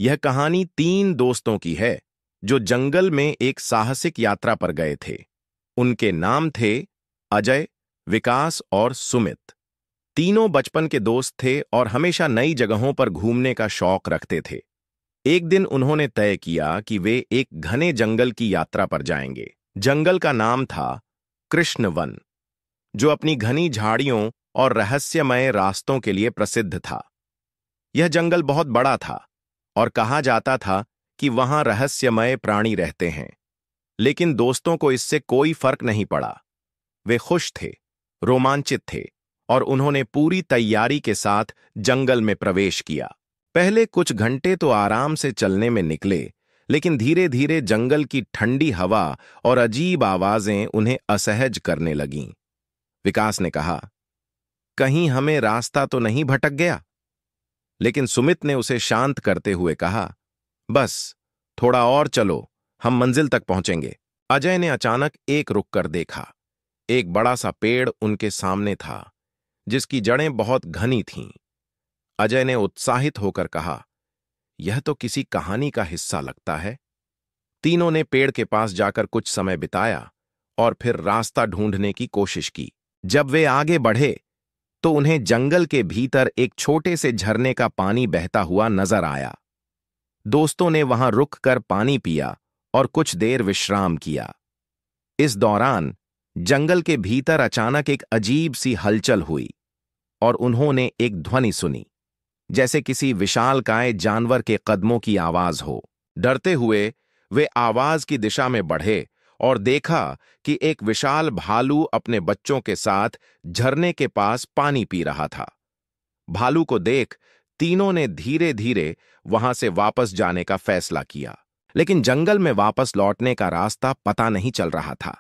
यह कहानी 3 दोस्तों की है जो जंगल में एक साहसिक यात्रा पर गए थे। उनके नाम थे अजय, विकास और सुमित। तीनों बचपन के दोस्त थे और हमेशा नई जगहों पर घूमने का शौक रखते थे। एक दिन उन्होंने तय किया कि वे एक घने जंगल की यात्रा पर जाएंगे। जंगल का नाम था कृष्ण वन, जो अपनी घनी झाड़ियों और रहस्यमय रास्तों के लिए प्रसिद्ध था। यह जंगल बहुत बड़ा था और कहा जाता था कि वहां रहस्यमय प्राणी रहते हैं। लेकिन दोस्तों को इससे कोई फर्क नहीं पड़ा। वे खुश थे, रोमांचित थे और उन्होंने पूरी तैयारी के साथ जंगल में प्रवेश किया। पहले कुछ घंटे तो आराम से चलने में निकले, लेकिन धीरे धीरे जंगल की ठंडी हवा और अजीब आवाजें उन्हें असहज करने लगीं। विकास ने कहा, कहीं हमें रास्ता तो नहीं भटक गया? लेकिन सुमित ने उसे शांत करते हुए कहा, बस थोड़ा और चलो, हम मंजिल तक पहुंचेंगे। अजय ने अचानक एक रुक कर देखा। एक बड़ा सा पेड़ उनके सामने था, जिसकी जड़ें बहुत घनी थीं। अजय ने उत्साहित होकर कहा, यह तो किसी कहानी का हिस्सा लगता है। तीनों ने पेड़ के पास जाकर कुछ समय बिताया और फिर रास्ता ढूंढने की कोशिश की। जब वे आगे बढ़े तो उन्हें जंगल के भीतर एक छोटे से झरने का पानी बहता हुआ नजर आया। दोस्तों ने वहां रुककर पानी पिया और कुछ देर विश्राम किया। इस दौरान जंगल के भीतर अचानक एक अजीब सी हलचल हुई और उन्होंने एक ध्वनि सुनी, जैसे किसी विशालकाय जानवर के कदमों की आवाज हो। डरते हुए वे आवाज की दिशा में बढ़े और देखा कि एक विशाल भालू अपने बच्चों के साथ झरने के पास पानी पी रहा था। भालू को देख तीनों ने धीरे धीरे वहां से वापस जाने का फैसला किया, लेकिन जंगल में वापस लौटने का रास्ता पता नहीं चल रहा था।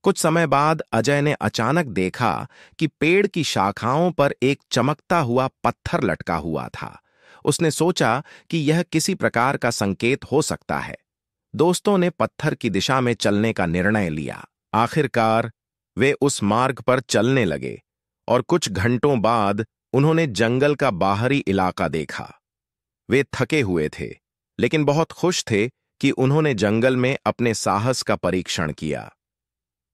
कुछ समय बाद अजय ने अचानक देखा कि पेड़ की शाखाओं पर एक चमकता हुआ पत्थर लटका हुआ था। उसने सोचा कि यह किसी प्रकार का संकेत हो सकता है। दोस्तों ने पत्थर की दिशा में चलने का निर्णय लिया। आखिरकार वे उस मार्ग पर चलने लगे और कुछ घंटों बाद उन्होंने जंगल का बाहरी इलाका देखा। वे थके हुए थे, लेकिन बहुत खुश थे कि उन्होंने जंगल में अपने साहस का परीक्षण किया।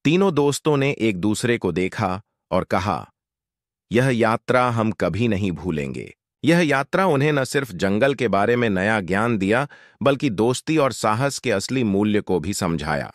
तीनों दोस्तों ने एक दूसरे को देखा और कहा, यह यात्रा हम कभी नहीं भूलेंगे। यह यात्रा उन्हें न सिर्फ जंगल के बारे में नया ज्ञान दिया, बल्कि दोस्ती और साहस के असली मूल्य को भी समझाया।